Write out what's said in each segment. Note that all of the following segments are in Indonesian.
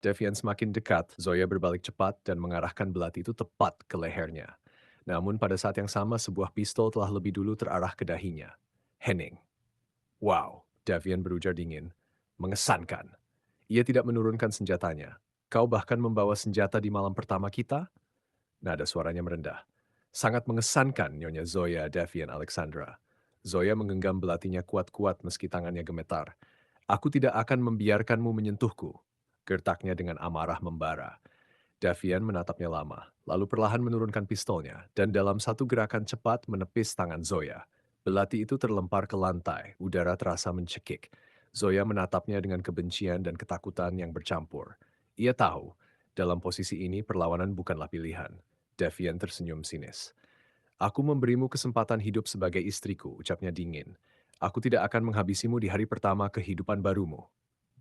Devian semakin dekat, Zoya berbalik cepat dan mengarahkan belati itu tepat ke lehernya. Namun pada saat yang sama sebuah pistol telah lebih dulu terarah ke dahinya. Henning. Wow, Devian berujar dingin. Mengesankan. Ia tidak menurunkan senjatanya. Kau bahkan membawa senjata di malam pertama kita? Nada suaranya merendah. Sangat mengesankan, Nyonya Zoya Devian Alexandra. Zoya menggenggam belatinya kuat-kuat meski tangannya gemetar. Aku tidak akan membiarkanmu menyentuhku. Gertaknya dengan amarah membara. Davian menatapnya lama, lalu perlahan menurunkan pistolnya, dan dalam satu gerakan cepat menepis tangan Zoya. Belati itu terlempar ke lantai, udara terasa mencekik. Zoya menatapnya dengan kebencian dan ketakutan yang bercampur. Ia tahu, dalam posisi ini perlawanan bukanlah pilihan. Davian tersenyum sinis. Aku memberimu kesempatan hidup sebagai istriku, ucapnya dingin. Aku tidak akan menghabisimu di hari pertama kehidupan barumu.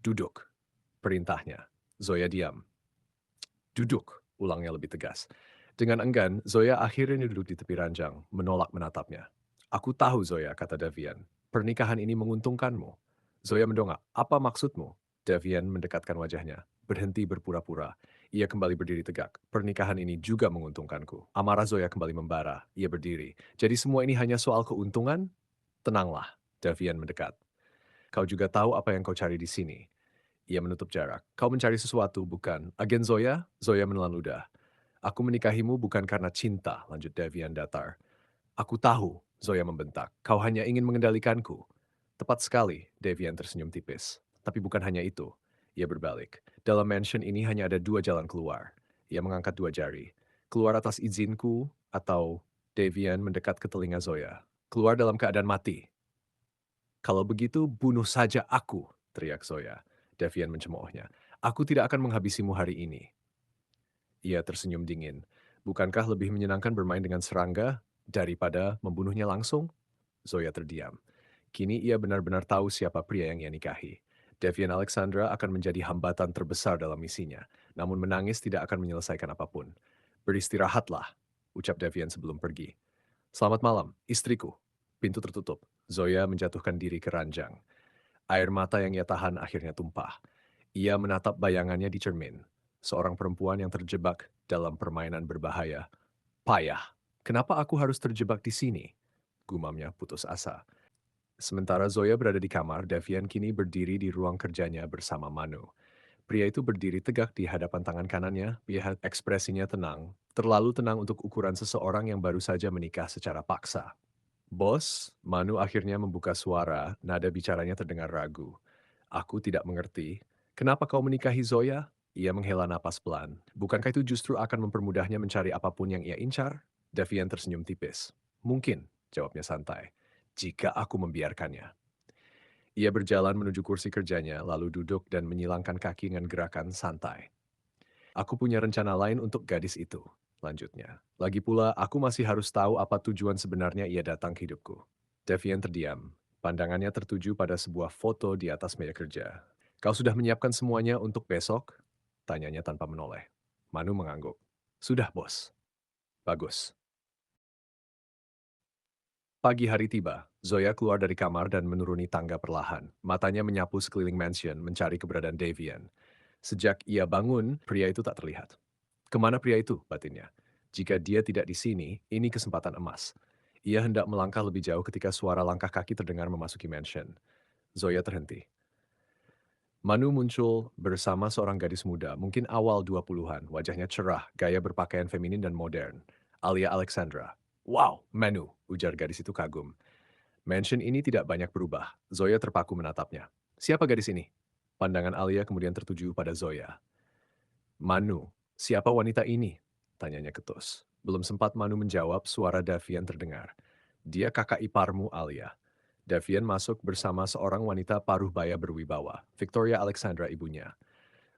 Duduk, perintahnya. Zoya diam. Duduk, ulangnya lebih tegas. Dengan enggan, Zoya akhirnya duduk di tepi ranjang, menolak menatapnya. Aku tahu, Zoya, kata Davian. Pernikahan ini menguntungkanmu. Zoya mendongak. Apa maksudmu? Davian mendekatkan wajahnya. Berhenti berpura-pura. Ia kembali berdiri tegak. Pernikahan ini juga menguntungkanku. Amarah Zoya kembali membara. Ia berdiri. Jadi semua ini hanya soal keuntungan? Tenanglah. Davian mendekat. Kau juga tahu apa yang kau cari di sini. Ia menutup jarak. Kau mencari sesuatu, bukan? Agen Zoya? Zoya menelan ludah. Aku menikahimu bukan karena cinta, lanjut Devian datar. Aku tahu, Zoya membentak. Kau hanya ingin mengendalikanku. Tepat sekali, Devian tersenyum tipis. Tapi bukan hanya itu. Ia berbalik. Dalam mansion ini hanya ada dua jalan keluar. Ia mengangkat dua jari. Keluar atas izinku, atau Devian mendekat ke telinga Zoya. Keluar dalam keadaan mati. Kalau begitu, bunuh saja aku, teriak Zoya. Devian mencemoohnya. Aku tidak akan menghabisimu hari ini. Ia tersenyum dingin. Bukankah lebih menyenangkan bermain dengan serangga daripada membunuhnya langsung? Zoya terdiam. Kini ia benar-benar tahu siapa pria yang ia nikahi. Devian Alexandra akan menjadi hambatan terbesar dalam misinya. Namun menangis tidak akan menyelesaikan apapun. Beristirahatlah, ucap Devian sebelum pergi. Selamat malam, istriku. Pintu tertutup. Zoya menjatuhkan diri ke ranjang. Air mata yang ia tahan akhirnya tumpah. Ia menatap bayangannya di cermin. Seorang perempuan yang terjebak dalam permainan berbahaya. Payah. Kenapa aku harus terjebak di sini? Gumamnya putus asa. Sementara Zoya berada di kamar, Devian kini berdiri di ruang kerjanya bersama Manu. Pria itu berdiri tegak di hadapan tangan kanannya, lihat ekspresinya tenang, terlalu tenang untuk ukuran seseorang yang baru saja menikah secara paksa. Bos, Manu akhirnya membuka suara, nada bicaranya terdengar ragu. Aku tidak mengerti. Kenapa kau menikahi Zoya? Ia menghela napas pelan. Bukankah itu justru akan mempermudahnya mencari apapun yang ia incar? Devian tersenyum tipis. Mungkin, jawabnya santai. Jika aku membiarkannya. Ia berjalan menuju kursi kerjanya, lalu duduk dan menyilangkan kaki dengan gerakan santai. Aku punya rencana lain untuk gadis itu, lanjutnya. Lagi pula, aku masih harus tahu apa tujuan sebenarnya ia datang ke hidupku. Devian terdiam. Pandangannya tertuju pada sebuah foto di atas meja kerja. Kau sudah menyiapkan semuanya untuk besok? Tanyanya tanpa menoleh. Manu mengangguk. Sudah, bos. Bagus. Pagi hari tiba. Zoya keluar dari kamar dan menuruni tangga perlahan. Matanya menyapu sekeliling mansion mencari keberadaan Davian. Sejak ia bangun, pria itu tak terlihat. Kemana pria itu? Batinnya. Jika dia tidak di sini, ini kesempatan emas. Ia hendak melangkah lebih jauh ketika suara langkah kaki terdengar memasuki mansion. Zoya terhenti. Manu muncul bersama seorang gadis muda, mungkin awal 20-an, wajahnya cerah, gaya berpakaian feminin dan modern. Alia Alexandra. Wow, Manu, ujar gadis itu kagum. Mansion ini tidak banyak berubah. Zoya terpaku menatapnya. Siapa gadis ini? Pandangan Alia kemudian tertuju pada Zoya. Manu, siapa wanita ini? Tanyanya ketus. Belum sempat Manu menjawab, suara Davian terdengar. Dia kakak iparmu, Alia. Davian masuk bersama seorang wanita paruh baya berwibawa, Victoria Alexandra ibunya.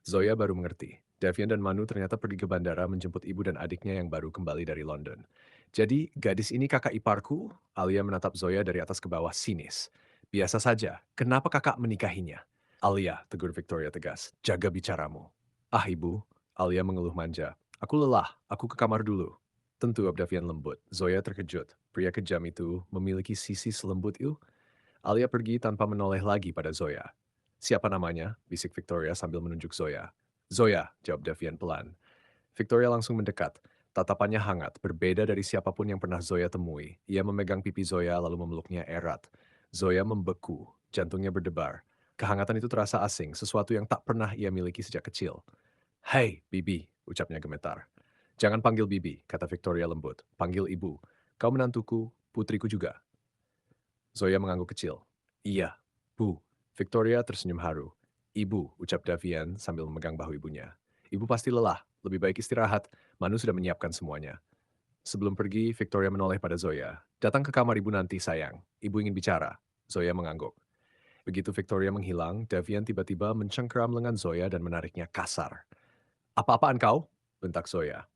Zoya baru mengerti. Davian dan Manu ternyata pergi ke bandara menjemput ibu dan adiknya yang baru kembali dari London. Jadi, gadis ini kakak iparku? Alia menatap Zoya dari atas ke bawah sinis. Biasa saja, kenapa kakak menikahinya? Alia, tegur Victoria tegas, jaga bicaramu. Ah ibu, Alia mengeluh manja. Aku lelah, aku ke kamar dulu. Tentu Davian lembut. Zoya terkejut. Pria kejam itu memiliki sisi selembut itu. Alia pergi tanpa menoleh lagi pada Zoya. Siapa namanya? Bisik Victoria sambil menunjuk Zoya. Zoya, jawab Davian pelan. Victoria langsung mendekat. Tatapannya hangat, berbeda dari siapapun yang pernah Zoya temui. Ia memegang pipi Zoya lalu memeluknya erat. Zoya membeku, jantungnya berdebar. Kehangatan itu terasa asing, sesuatu yang tak pernah ia miliki sejak kecil. "Hai, Bibi," ucapnya gemetar. "Jangan panggil Bibi," kata Victoria lembut. "Panggil ibu. Kau menantuku, putriku juga." Zoya mengangguk kecil. "Iya, Bu." Victoria tersenyum haru. "Ibu," ucap Davian sambil memegang bahu ibunya. "Ibu pasti lelah. Lebih baik istirahat. Manu sudah menyiapkan semuanya." Sebelum pergi, Victoria menoleh pada Zoya. "Datang ke kamar ibu nanti, sayang. Ibu ingin bicara." Zoya mengangguk. Begitu Victoria menghilang, Davian tiba-tiba mencengkeram lengan Zoya dan menariknya kasar. "Apa-apaan kau?" bentak Zoya.